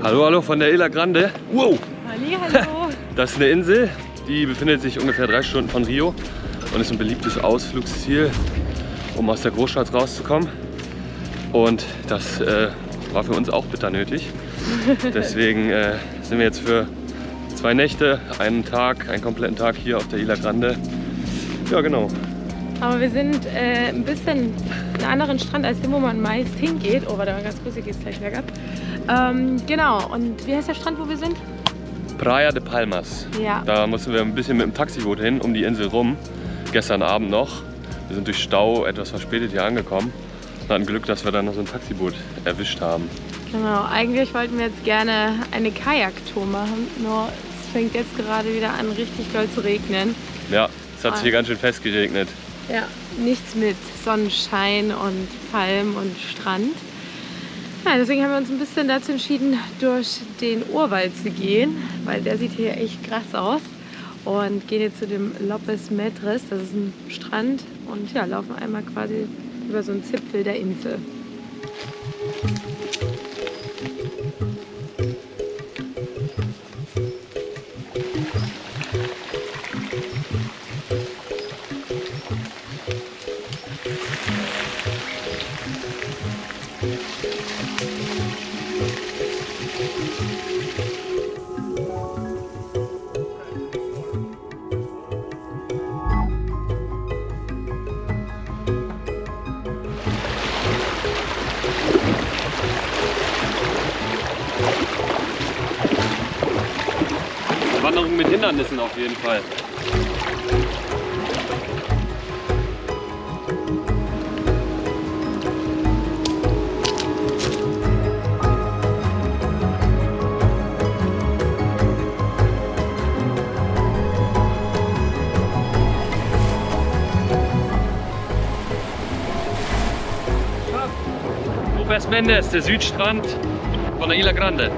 Hallo, hallo von der Isla Grande. Wow! Hallihallo! Das ist eine Insel, die befindet sich ungefähr 3 Stunden von Rio und ist ein beliebtes Ausflugsziel, um aus der Großstadt rauszukommen. Und das war für uns auch bitter nötig. Deswegen sind wir jetzt für 2 Nächte, einen kompletten Tag hier auf der Isla Grande. Ja, genau. Aber wir sind ein bisschen einen anderen Strand als dem, wo man meist hingeht. Oh, warte mal ganz kurz, hier geht es gleich bergab. Genau, und wie heißt der Strand, wo wir sind? Praia de Palmas. Ja. Da mussten wir ein bisschen mit dem Taxiboot hin, um die Insel rum. Gestern Abend noch. Wir sind durch Stau etwas verspätet hier angekommen. Wir hatten Glück, dass wir dann noch so ein Taxiboot erwischt haben. Genau, eigentlich wollten wir jetzt gerne eine Kajaktour machen, nur es fängt jetzt gerade wieder an, richtig doll zu regnen. Ja, es hat sich hier ganz schön festgeregnet. Ja, nichts mit Sonnenschein und Palmen und Strand. Ja, deswegen haben wir uns ein bisschen dazu entschieden, durch den Urwald zu gehen, weil der sieht hier echt krass aus. Und gehen jetzt zu dem Lopes Medres, das ist ein Strand, und ja, laufen einmal quasi über so einen Zipfel der Insel. Wanderung mit Hindernissen auf jeden Fall. Lopes Mendes, der Südstrand von der Isla Grande.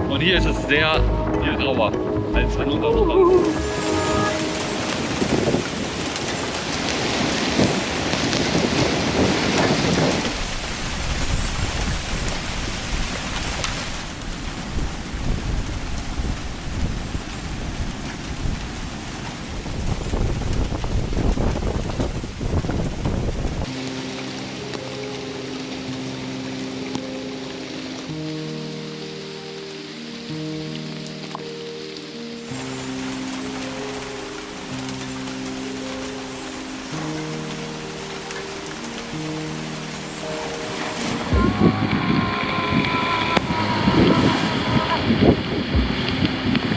Und hier ist es sehr viel rauer als an unserem Strand.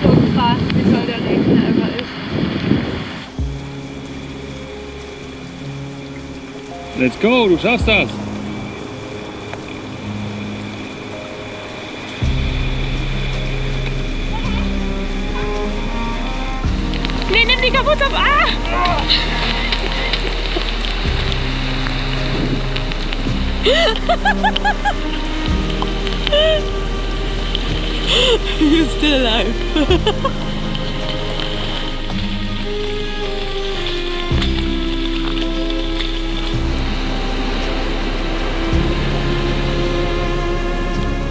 So krass, wie toll der Regen einfach ist. Let's go, du schaffst das! Nee, nimm die kaputt auf! Ah! You're still alive.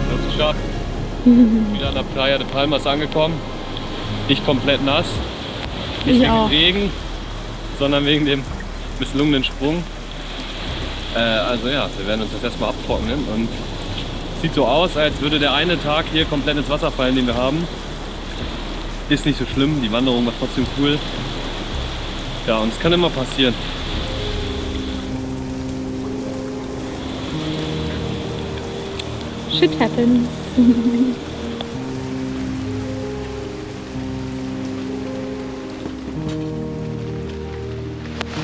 Das ist geschafft. Wieder an der Praia de Palmas angekommen. Nicht komplett nass. Nicht wegen dem Regen, sondern wegen dem misslungenen Sprung. Also ja, wir werden uns das erstmal abtrocknen und es sieht so aus, als würde der eine Tag hier komplett ins Wasser fallen, den wir haben. Ist nicht so schlimm, die Wanderung war trotzdem cool. Ja, und es kann immer passieren. Shit happens.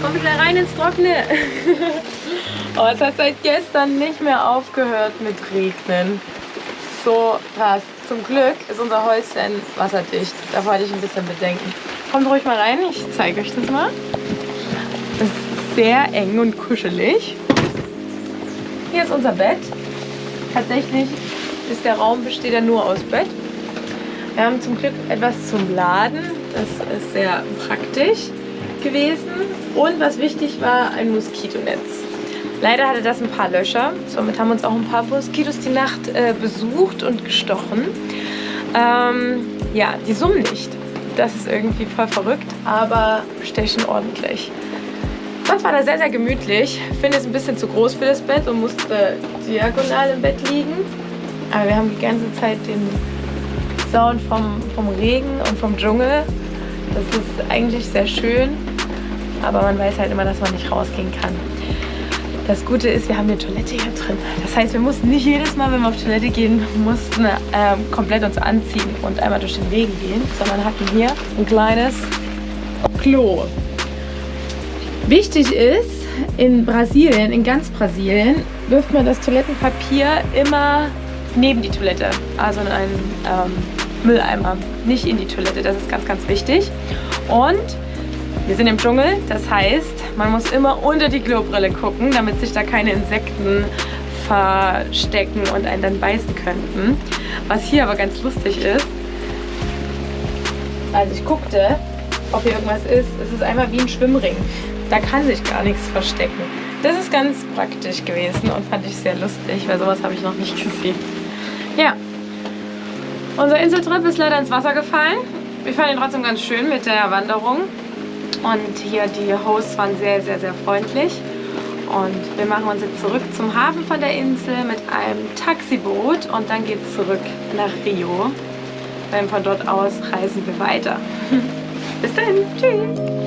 Komm wieder rein ins Trockene. Oh, es hat seit gestern nicht mehr aufgehört mit Regnen. So krass. Zum Glück ist unser Häuschen wasserdicht. Davor hatte ich ein bisschen Bedenken. Kommt ruhig mal rein, ich zeige euch das mal. Das ist sehr eng und kuschelig. Hier ist unser Bett. Tatsächlich ist der Raum, besteht ja nur aus Bett. Wir haben zum Glück etwas zum Laden. Das ist sehr praktisch gewesen. Und was wichtig war, ein Moskitonetz. Leider hatte das ein paar Löcher. Somit haben uns auch ein paar Moskitos die Nacht besucht und gestochen. Ja, die summen nicht. Das ist irgendwie voll verrückt, aber stechen ordentlich. Sonst war das sehr, sehr gemütlich. Ich finde es ein bisschen zu groß für das Bett und musste diagonal im Bett liegen. Aber wir haben die ganze Zeit den Sound vom Regen und vom Dschungel. Das ist eigentlich sehr schön, aber man weiß halt immer, dass man nicht rausgehen kann. Das Gute ist, wir haben eine Toilette hier drin. Das heißt, wir mussten nicht jedes Mal, wenn wir auf Toilette gehen, mussten komplett uns anziehen und einmal durch den Regen gehen, sondern hatten hier ein kleines Klo. Wichtig ist, in Brasilien, in ganz Brasilien, wirft man das Toilettenpapier immer neben die Toilette, also in einen Mülleimer, nicht in die Toilette. Das ist ganz, ganz wichtig. Und wir sind im Dschungel, das heißt, man muss immer unter die Klobrille gucken, damit sich da keine Insekten verstecken und einen dann beißen könnten. Was hier aber ganz lustig ist, als ich guckte, ob hier irgendwas ist, es ist einfach wie ein Schwimmring. Da kann sich gar nichts verstecken. Das ist ganz praktisch gewesen und fand ich sehr lustig, weil sowas habe ich noch nicht gesehen. Ja, unser Inseltrip ist leider ins Wasser gefallen. Wir fanden ihn trotzdem ganz schön mit der Wanderung. Und hier die Hosts waren sehr, sehr, sehr freundlich. Und wir machen uns jetzt zurück zum Hafen von der Insel mit einem Taxiboot. Und dann geht es zurück nach Rio. Denn von dort aus reisen wir weiter. Bis dahin. Tschüss.